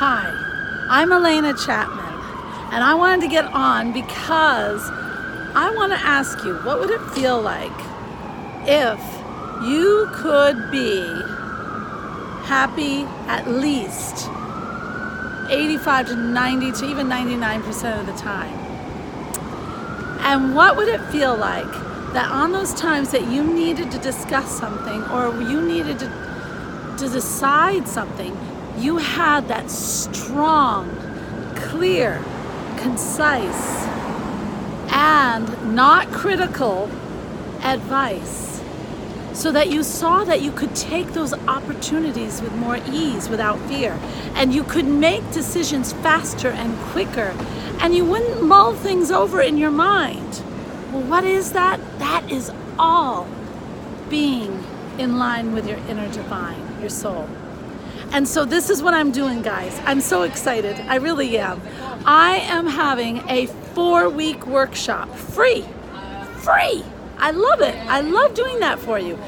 Hi, I'm Elena Chapman, and I wanted to get on because I want to ask you, what would it feel like if you could be happy at least 85 to 90 to even 99% of the time? And what would it feel like that on those times that you needed to discuss something or you needed to decide something, you had that strong, clear, concise, and not critical advice, so that you saw that you could take those opportunities with more ease, without fear, and you could make decisions faster and quicker, and you wouldn't mull things over in your mind. Well, what is that? That is all being in line with your inner divine, your soul. And so this is what I'm doing, guys. I'm so excited. I really am. I am having a 4-week workshop, free. I love it. I love doing that for you.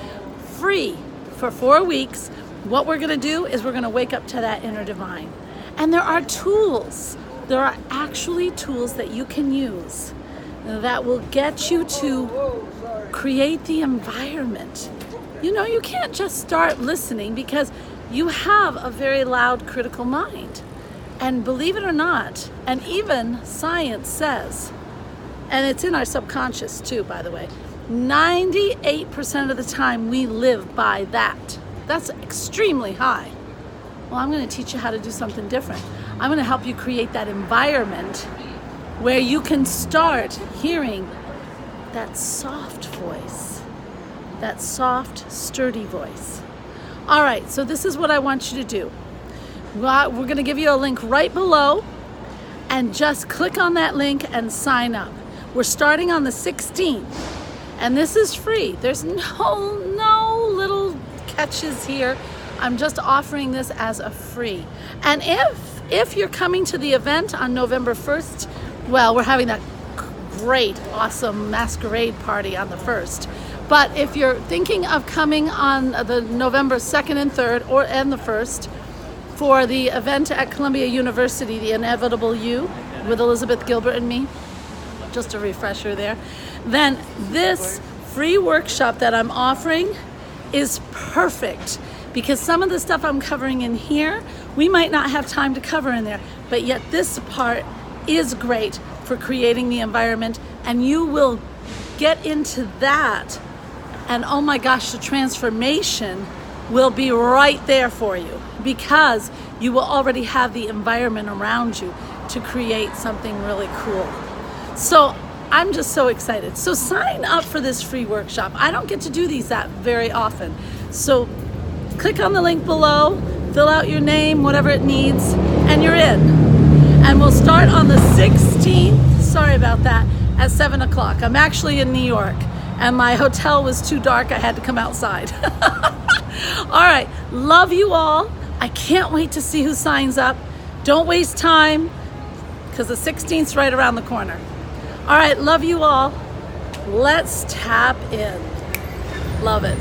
Free for 4 weeks. What we're going to do is we're going to wake up to that inner divine. And there are tools. There are actually tools that you can use that will get you to create the environment. You know, you can't just start listening because you have a very loud, critical mind. And believe it or not, and even science says, and it's in our subconscious too, by the way, 98% of the time we live by that. That's extremely high. Well, I'm going to teach you how to do something different. I'm going to help you create that environment where you can start hearing that soft voice, that soft, sturdy voice. All right, so this is what I want you to do. We're going to give you a link right below, and just click on that link and sign up. We're starting on the 16th, and this is free. There's no little catches here. I'm just offering this as a free. And if you're coming to the event on November 1st, well, we're having that great, awesome masquerade party on the 1st. But if you're thinking of coming on the November 2nd and 3rd and the 1st for the event at Columbia University, The Inevitable You, with Elizabeth Gilbert and me, just a refresher there, then this free workshop that I'm offering is perfect, because some of the stuff I'm covering in here, we might not have time to cover in there, but yet this part is great for creating the environment, and you will get into that. And oh my gosh, the transformation will be right there for you, because you will already have the environment around you to create something really cool. So I'm just so excited. So sign up for this free workshop. I don't get to do these that very often. So click on the link below, fill out your name, whatever it needs, and you're in. And we'll start on the 16th, sorry about that, at 7 o'clock. I'm actually in New York, and my hotel was too dark. I had to come outside. All right, love you all. I can't wait to see who signs up. Don't waste time, because the 16th's right around the corner. All right, love you all. Let's tap in. Love it.